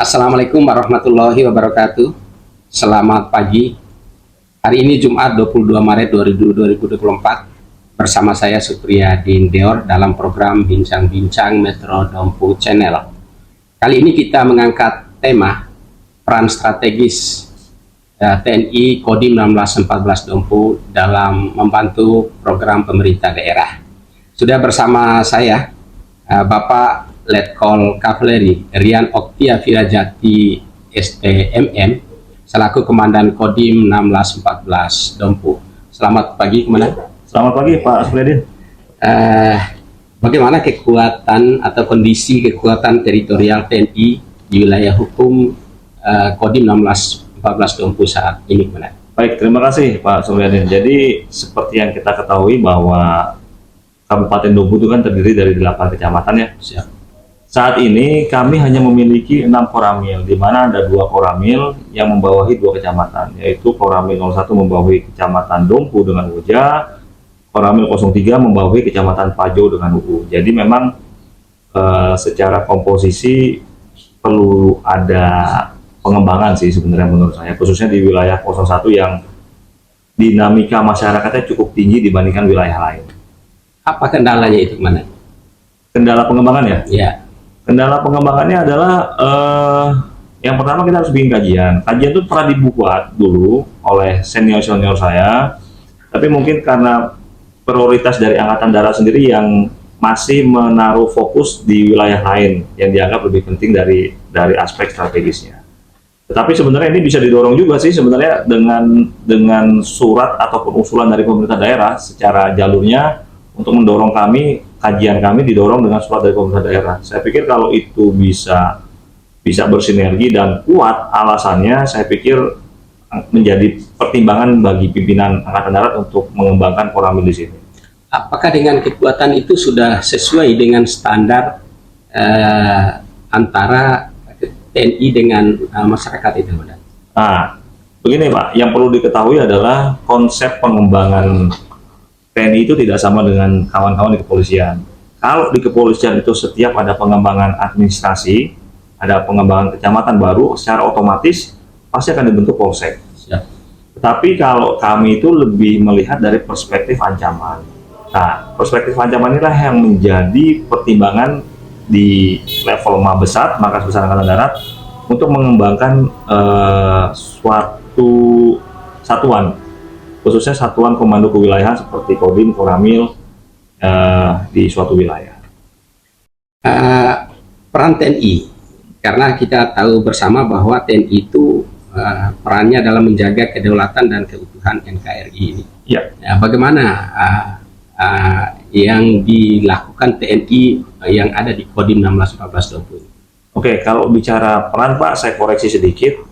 Assalamualaikum warahmatullahi wabarakatuh. Selamat pagi. Hari ini Jumat 22 Maret 2024 bersama saya Supriyadin Deor dalam program Bincang-Bincang Metro Dompu Channel. Kali ini kita mengangkat tema peran strategis TNI Kodim 1614 Dompu dalam membantu program pemerintah daerah. Sudah bersama saya Bapak Letkol Kavaleri Rian Oktiavira Jati STMM selaku Komandan Kodim 1614 Dompu. Selamat pagi, Komandan. Selamat pagi Pak Supriyadin. Bagaimana kekuatan atau kondisi kekuatan teritorial TNI di wilayah hukum Kodim 1614 Dompu saat ini, Komandan? Baik, terima kasih Pak Supriyadin. Jadi seperti yang kita ketahui bahwa Kabupaten Dompu itu kan terdiri dari 8 kecamatan ya. Siap. Saat ini kami hanya memiliki 6 koramil, di mana ada 2 koramil yang membawahi 2 kecamatan, yaitu Koramil 01 membawahi Kecamatan Dompu dengan Uja, Koramil 03 membawahi Kecamatan Pajo dengan UU. Jadi memang secara komposisi perlu ada pengembangan sih sebenarnya menurut saya, khususnya di wilayah 01 yang dinamika masyarakatnya cukup tinggi dibandingkan wilayah lain. Apa kendalanya itu, Komandan? Kendala pengembangan ya? Ya. Kendala pengembangannya adalah yang pertama kita harus bikin kajian. Kajian itu pernah dibuat dulu oleh senior-senior saya, tapi mungkin karena prioritas dari Angkatan Darat sendiri yang masih menaruh fokus di wilayah lain yang dianggap lebih penting dari aspek strategisnya. Tetapi sebenarnya ini bisa didorong juga sih sebenarnya dengan surat ataupun usulan dari pemerintah daerah secara jalurnya untuk mendorong kajian kami didorong dengan surat dari pemerintah daerah. Saya pikir kalau itu bisa bersinergi dan kuat alasannya, saya pikir menjadi pertimbangan bagi pimpinan Angkatan Darat untuk mengembangkan koramil di sini. Apakah dengan kekuatan itu sudah sesuai dengan standar antara TNI dengan masyarakat itu, Komandan? Nah, begini Pak, yang perlu diketahui adalah konsep pengembangan TNI itu tidak sama dengan kawan-kawan di kepolisian. Kalau di kepolisian itu setiap ada pengembangan administrasi, ada pengembangan kecamatan baru, secara otomatis pasti akan dibentuk polsek. Siap. Tetapi kalau kami itu lebih melihat dari perspektif ancaman. Nah, perspektif ancaman inilah yang menjadi pertimbangan di level Mabesat, Markas Besar Angkatan Darat, untuk mengembangkan suatu satuan, khususnya satuan komando kewilayahan seperti Kodim, Koramil di suatu wilayah. Peran TNI, karena kita tahu bersama bahwa TNI itu perannya dalam menjaga kedaulatan dan keutuhan NKRI ini. Ya. Bagaimana yang dilakukan TNI yang ada di Kodim 1614 Dompu? Oke, kalau bicara peran Pak, saya koreksi sedikit.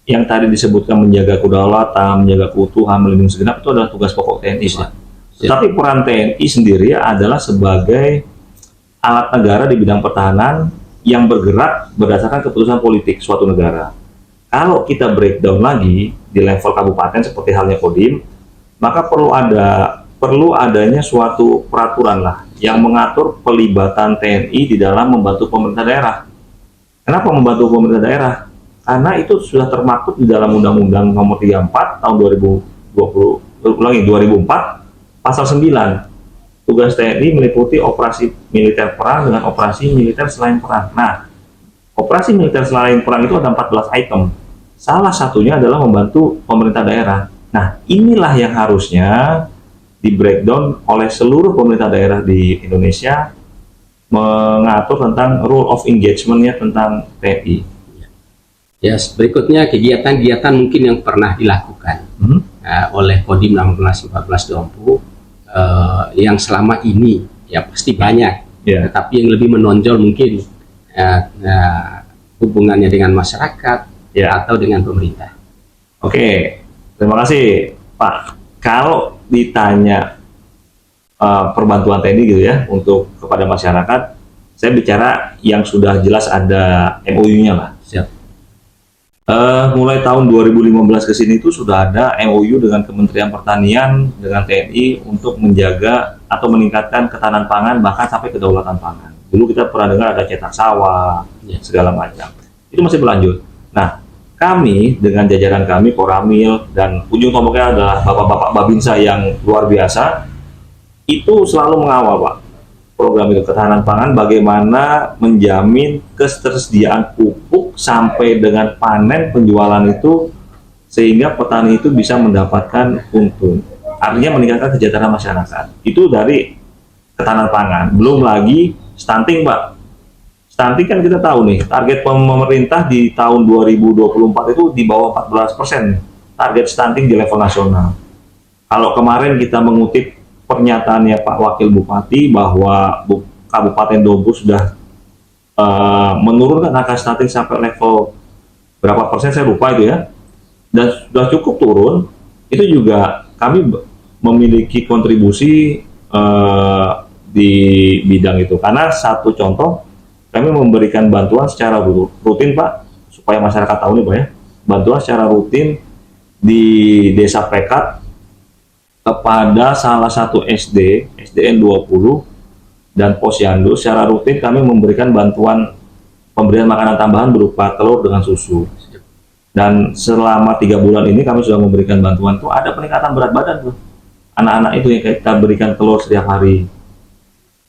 Yang tadi disebutkan menjaga kedaulatan, menjaga keutuhan, melindungi segenap itu adalah tugas pokok TNI, Pak. Tetapi peran TNI sendiri adalah sebagai alat negara di bidang pertahanan yang bergerak berdasarkan keputusan politik suatu negara. Kalau kita breakdown lagi di level kabupaten seperti halnya Kodim, maka perlu adanya suatu peraturan lah yang mengatur pelibatan TNI di dalam membantu pemerintah daerah. Kenapa membantu pemerintah daerah? Karena itu sudah termaktub di dalam Undang-Undang Nomor 34 tahun 2004 pasal 9. Tugas TNI meliputi operasi militer perang dengan operasi militer selain perang. Nah, operasi militer selain perang itu ada 14 item. Salah satunya adalah membantu pemerintah daerah. Nah, inilah yang harusnya di breakdown oleh seluruh pemerintah daerah di Indonesia, mengatur tentang rule of engagement-nya tentang TNI. Ya, berikutnya kegiatan-kegiatan mungkin yang pernah dilakukan oleh Kodim 1614 Dompu yang selama ini ya pasti banyak, tetapi yang lebih menonjol mungkin hubungannya dengan masyarakat atau dengan pemerintah. Oke, terima kasih Pak. Kalau ditanya perbantuan TNI gitu ya untuk kepada masyarakat, saya bicara yang sudah jelas ada MOU-nya lah. Siap. Mulai tahun 2015 ke sini itu sudah ada MOU dengan Kementerian Pertanian dengan TNI untuk menjaga atau meningkatkan ketahanan pangan bahkan sampai kedaulatan pangan. Dulu kita pernah dengar ada cetak sawah, segala macam. itu masih berlanjut. Nah, kami dengan jajaran kami, Koramil, dan ujung tombaknya adalah bapak-bapak Babinsa yang luar biasa, itu selalu mengawal Pak program itu ketahanan pangan, bagaimana menjamin ketersediaan pupuk sampai dengan panen penjualan itu, sehingga petani itu bisa mendapatkan untung. Artinya meningkatkan kesejahteraan masyarakat. Itu dari ketahanan pangan. Belum lagi stunting Pak. Stunting kan kita tahu nih, target pemerintah di tahun 2024 itu di bawah 14% target stunting di level nasional. Kalau kemarin kita mengutip pernyataannya Pak Wakil Bupati bahwa Kabupaten Dompu sudah menurunkan angka stunting sampai level berapa persen, saya lupa itu ya, dan sudah cukup turun. Itu juga kami memiliki kontribusi di bidang itu, karena satu contoh, kami memberikan bantuan secara rutin Pak, supaya masyarakat tahu nih Pak ya, bantuan secara rutin di Desa Pekat kepada salah satu SD, SDN 20 dan Posyandu. Secara rutin kami memberikan bantuan pemberian makanan tambahan berupa telur dengan susu. Dan selama 3 bulan ini kami sudah memberikan bantuan tuh, ada peningkatan berat badan tuh. Anak-anak itu yang kita berikan telur setiap hari.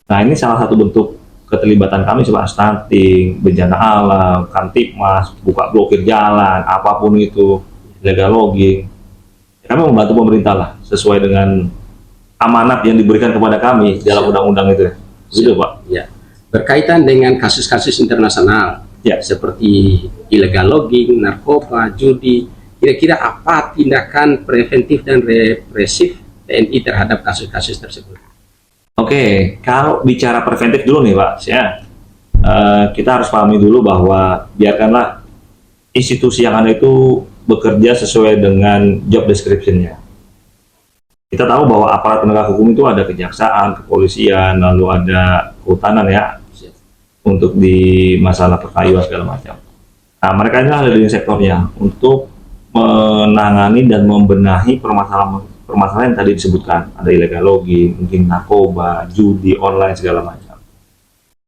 Nah, ini salah satu bentuk keterlibatan kami sebagai stunting, bencana alam, Kamtipmas, buka blokir jalan, apapun itu, illegal logging. Kami membantu pemerintah lah, sesuai dengan amanat yang diberikan kepada kami dalam undang-undang itu. Gitu Pak. Ya. Berkaitan dengan kasus-kasus internasional, ya, seperti illegal logging, narkoba, judi, kira-kira apa tindakan preventif dan represif TNI terhadap kasus-kasus tersebut? Oke, kalau bicara preventif dulu nih Pak, ya, kita harus pahami dulu bahwa biarkanlah institusi yang ada itu bekerja sesuai dengan job description-nya. Kita tahu bahwa aparat penegak hukum itu ada kejaksaan, kepolisian, lalu ada kehutanan ya, untuk di masalah perkayuan segala macam. Nah, mereka ini ada di sektornya untuk menangani dan membenahi permasalahan yang tadi disebutkan. Ada illegal logging, mungkin narkoba, judi online segala macam.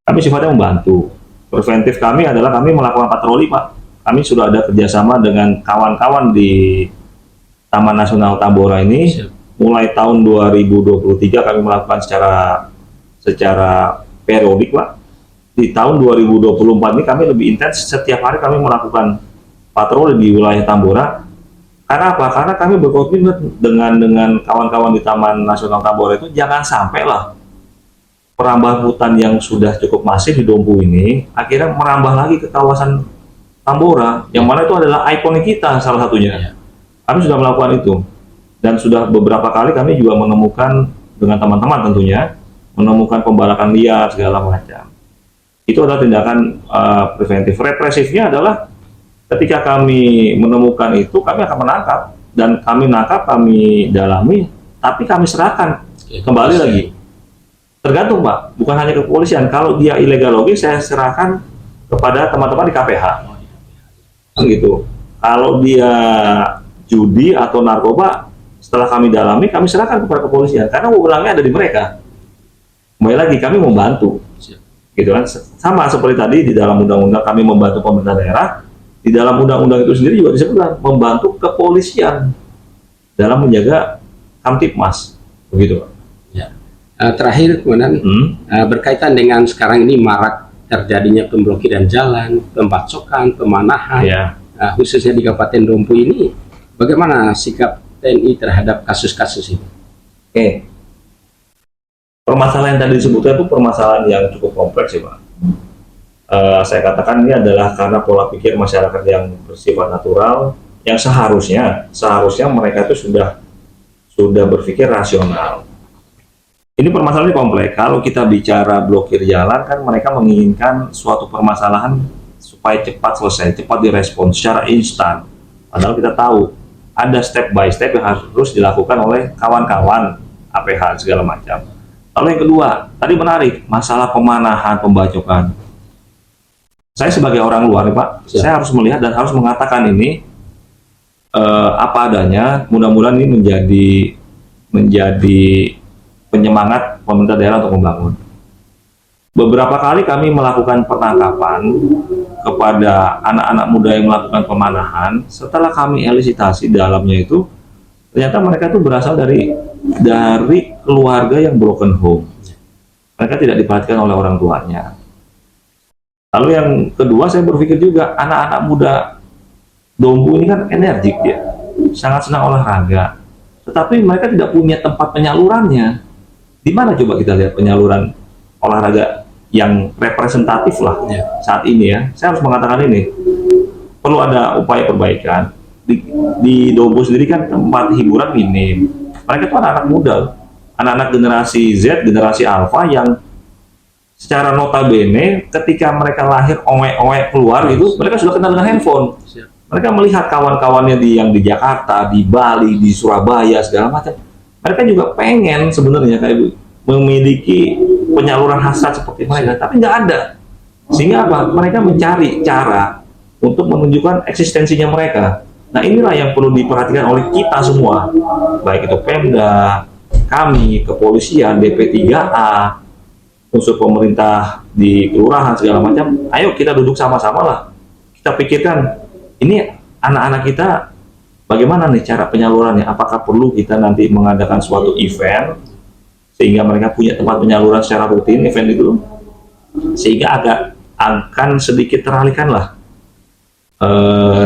Kami sifatnya membantu. Preventif kami adalah kami melakukan patroli Pak. Kami sudah ada kerjasama dengan kawan-kawan di Taman Nasional Tambora ini. Mulai tahun 2023 kami melakukan secara periodik Pak. Di tahun 2024 ini kami lebih intens, setiap hari kami melakukan patroli di wilayah Tambora. Karena apa? Karena kami berkomitmen dengan kawan-kawan di Taman Nasional Tambora itu, jangan sampai lah perambahan hutan yang sudah cukup masif di Dompu ini akhirnya merambah lagi ke kawasan Tambora, yang mana itu adalah ikon kita salah satunya. Kami sudah melakukan itu, dan sudah beberapa kali kami juga menemukan dengan teman-teman tentunya, menemukan pembalakan liar segala macam. Itu adalah tindakan preventif. Represifnya adalah ketika kami menemukan itu, kami akan menangkap, dan kami nangkap, kami dalami, tapi kami serahkan kembali lagi. Tergantung Pak, bukan hanya ke kepolisian. Kalau dia illegal logging, saya serahkan kepada teman-teman di KPH. Gitu. Kalau dia judi atau narkoba, setelah kami dalami, kami serahkan kepada kepolisian, karena wewenangnya ada di mereka. Kembali lagi, kami membantu. Gitu kan, sama seperti tadi di dalam undang-undang kami membantu pemerintah daerah, di dalam undang-undang itu sendiri juga disebutkan membantu kepolisian dalam menjaga Kamtipmas, begitu Pak. Ya. Terakhir kemudian berkaitan dengan sekarang ini marak terjadinya pemblokiran jalan, pembacokan, pemanahan, khususnya di Kabupaten Dompu ini, bagaimana sikap TNI terhadap kasus-kasus ini? Oke. Permasalahan yang tadi disebutkan itu permasalahan yang cukup kompleks ya Pak. Saya katakan ini adalah karena pola pikir masyarakat yang bersifat natural, yang seharusnya mereka itu sudah berpikir rasional. Ini permasalahan kompleks. Kalau kita bicara blokir jalan, kan mereka menginginkan suatu permasalahan supaya cepat selesai, cepat direspon secara instan. Padahal kita tahu ada step by step yang harus dilakukan oleh kawan-kawan APH segala macam. Lalu yang kedua, tadi menarik, masalah pemanahan, pembacokan. Saya sebagai orang luar, Pak, saya harus melihat dan harus mengatakan ini apa adanya. Mudah-mudahan ini menjadi penyemangat pemerintah daerah untuk membangun. beberapa kali kami melakukan penangkapan kepada anak-anak muda yang melakukan pemanahan. Setelah kami elisitasi dalamnya itu, ternyata mereka itu berasal dari keluarga yang broken home. Mereka tidak diperhatikan oleh orang tuanya. Lalu yang kedua, saya berpikir juga anak-anak muda Dompu ini kan energik ya, sangat senang olahraga. Tetapi mereka tidak punya tempat penyalurannya. Di mana coba kita lihat penyaluran olahraga yang representatif lah saat ini ya. Saya harus mengatakan ini, perlu ada upaya perbaikan. Di Dompu sendiri kan tempat hiburan minim. Mereka itu anak-anak muda, anak-anak generasi Z, generasi Alpha yang secara notabene ketika mereka lahir owek-owek keluar itu, mereka sudah kenal dengan handphone. Mereka melihat kawan-kawannya yang di Jakarta, di Bali, di Surabaya segala macam. Mereka juga pengen sebenarnya kayak memiliki penyaluran hasrat seperti mereka, tapi nggak ada. Sehingga apa? Mereka mencari cara untuk menunjukkan eksistensinya mereka. Nah, inilah yang perlu diperhatikan oleh kita semua, baik itu Pemda, kami, kepolisian, BP3A, unsur pemerintah di kelurahan segala macam. Ayo kita duduk sama-sama lah. Kita pikirkan ini anak-anak kita bagaimana nih cara penyalurannya? Apakah perlu kita nanti mengadakan suatu event sehingga mereka punya tempat penyaluran secara rutin event itu, sehingga akan sedikit teralihkan lah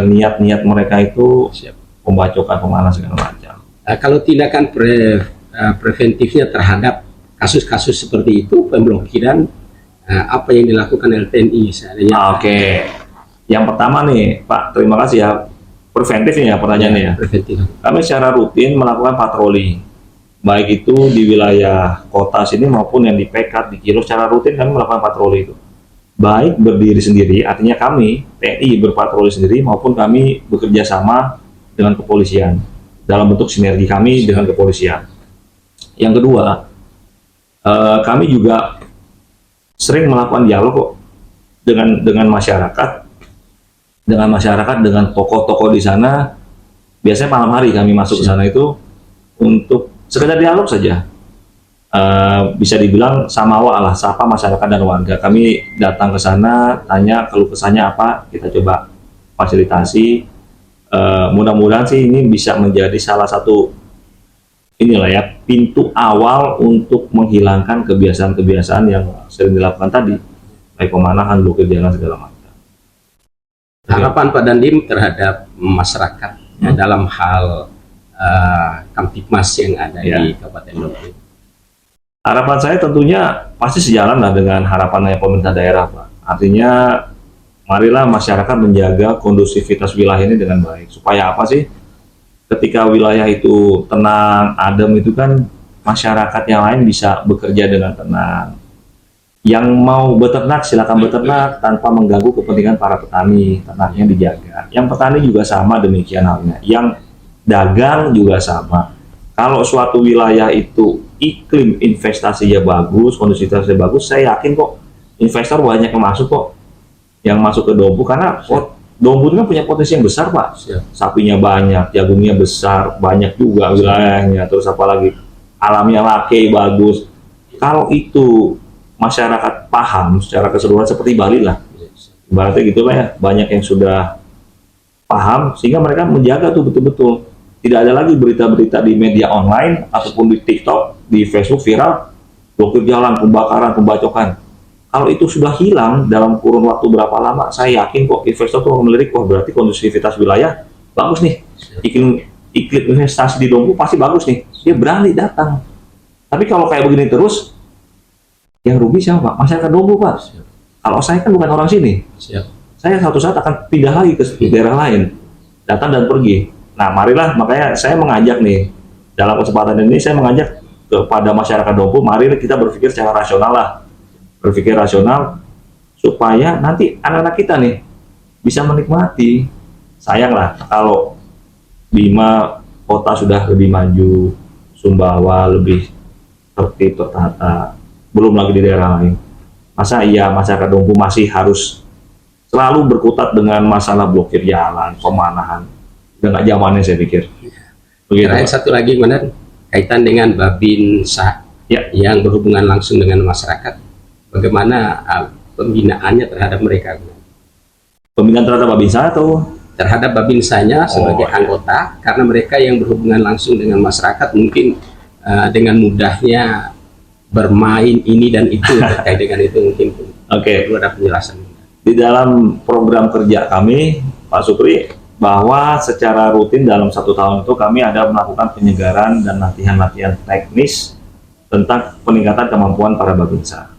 niat-niat mereka itu pembacokan, pemanas segala macam. Kalau tindakan preventifnya terhadap kasus-kasus seperti itu, pemblokiran, apa yang dilakukan LTNI seadanya? Oke. Yang pertama nih, Pak, terima kasih ya. Preventif ya pertanyaannya ya. Preventif. Kami secara rutin melakukan patroli, baik itu di wilayah kota sini maupun yang di Pekat, di Kilo, secara rutin kami melakukan patroli itu. Baik berdiri sendiri, artinya kami TNI berpatroli sendiri maupun kami bekerja sama dengan kepolisian dalam bentuk sinergi kami dengan kepolisian. Yang kedua, kami juga sering melakukan dialog kok dengan masyarakat, dengan tokoh-tokoh di sana. Biasanya malam hari kami masuk ke sana itu untuk sekedar dialog saja. Bisa dibilang samawa lah, sapa masyarakat dan warga. Kami datang ke sana, tanya keluh kesahnya apa, kita coba fasilitasi. Mudah-mudahan sih ini bisa menjadi salah satu inilah ya, pintu awal untuk menghilangkan kebiasaan-kebiasaan yang sering dilakukan tadi, baik pemanahan, blokir jalan segala macam. Harapan Pak Dandim terhadap masyarakat dalam hal Kamtipmas yang ada di Kabupaten Dompu. Harapan saya tentunya pasti sejalan lah dengan harapannya pemerintah daerah, Pak. Artinya marilah masyarakat menjaga kondusivitas wilayah ini dengan baik. Supaya apa sih? Ketika wilayah itu tenang, adem, itu kan masyarakat yang lain bisa bekerja dengan tenang. Yang mau beternak silakan beternak tanpa mengganggu kepentingan para petani, ternaknya dijaga. Yang petani juga sama demikian halnya. Yang dagang juga sama. Kalau suatu wilayah itu iklim investasinya bagus, kondusivitasnya bagus, saya yakin kok investor banyak yang masuk kok. Yang masuk ke Dompu karena Dompu itu kan punya potensi yang besar, Pak. Sapinya banyak, jagungnya besar, banyak juga wilayahnya. Terus apalagi alamnya lake bagus. Kalau itu masyarakat paham secara keseluruhan seperti Bali lah, ibaratnya gitulah ya, banyak yang sudah paham sehingga mereka menjaga tuh betul-betul. Tidak ada lagi berita-berita di media online ataupun di TikTok, di Facebook viral, blokir jalan, pembakaran, pembacokan. Kalau itu sudah hilang dalam kurun waktu berapa lama, saya yakin kok investor tuh melirik, wah berarti kondusivitas wilayah bagus nih, iklim investasi di Dompu pasti bagus nih, dia berani datang. Tapi kalau kayak begini terus, yang rugi siapa? Masyarakat Dompu, Pak. Kalau saya kan bukan orang sini. Saya suatu saat akan pindah lagi ke daerah lain, datang dan pergi. Nah, marilah, makanya saya mengajak nih, dalam kesempatan ini saya mengajak kepada masyarakat Dompu, mari kita berpikir secara rasional lah. Berpikir rasional, supaya nanti anak-anak kita nih, bisa menikmati. Sayanglah, kalau Bima kota sudah lebih maju, Sumbawa lebih tertib, tertata, belum lagi di daerah lain. Masa iya masyarakat Dompu masih harus selalu berkutat dengan masalah blokir jalan, pemanahan. Udah nggak zamannya saya pikir. Begitu. Terakhir satu lagi, kaitan dengan Babinsa yang berhubungan langsung dengan masyarakat. bagaimana pembinaannya terhadap mereka. Pembinaan terhadap Babinsa atau Terhadap Babinsanya sebagai anggota, karena mereka yang berhubungan langsung dengan masyarakat mungkin dengan mudahnya bermain ini dan itu terkait dengan itu mungkin perlu ada penjelasan. Di dalam program kerja kami, Pak Supri, bahwa secara rutin dalam 1 tahun itu kami ada melakukan penyegaran dan latihan-latihan teknis tentang peningkatan kemampuan para Babinsa.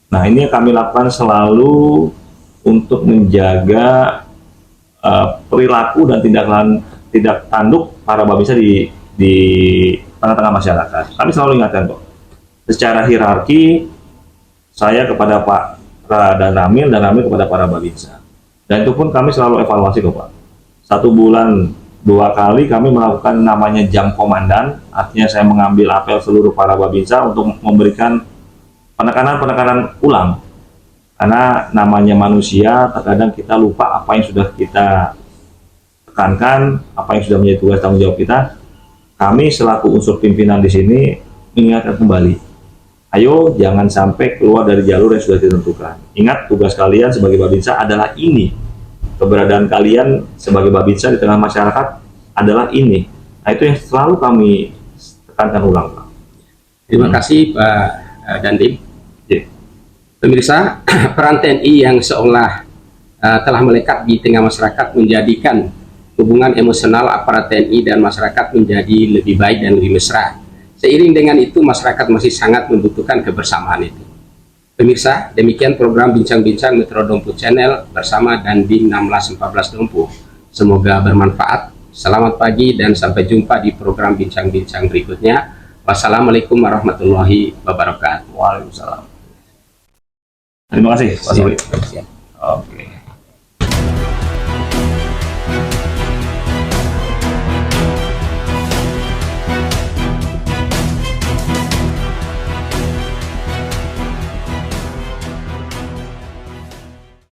Nah, ini yang kami lakukan selalu untuk menjaga perilaku dan tidak tanduk para Babinsa di tengah-tengah masyarakat. Kami selalu ingatkan kok, secara hierarki saya kepada Pak dan Ramil kepada para Babinsa. Dan itu pun kami selalu evaluasi kok Pak. 1 bulan 2 kali kami melakukan namanya jam komandan, artinya saya mengambil apel seluruh para Babinsa untuk memberikan penekanan ulang. Karena namanya manusia, terkadang kita lupa apa yang sudah kita tekankan, apa yang sudah menjadi tugas tanggung jawab kita. Kami selaku unsur pimpinan di sini mengingatkan kembali, ayo jangan sampai keluar dari jalur yang sudah ditentukan. Ingat, tugas kalian sebagai Babinsa adalah ini. Keberadaan kalian sebagai Babinsa di tengah masyarakat adalah ini. Nah, itu yang selalu kami tekankan ulang, Pak. Terima kasih Pak Dandim. Pemirsa, peran TNI yang seolah telah melekat di tengah masyarakat menjadikan hubungan emosional aparat TNI dan masyarakat menjadi lebih baik dan lebih mesra. Seiring dengan itu, masyarakat masih sangat membutuhkan kebersamaan itu. Pemirsa, demikian program Bincang-Bincang Metro Dompu Channel bersama Dandim 1614 Dompu. Semoga bermanfaat. Selamat pagi dan sampai jumpa di program Bincang-Bincang berikutnya. Wassalamualaikum warahmatullahi wabarakatuh. Waalaikumsalam. Terima kasih, Pak Supri.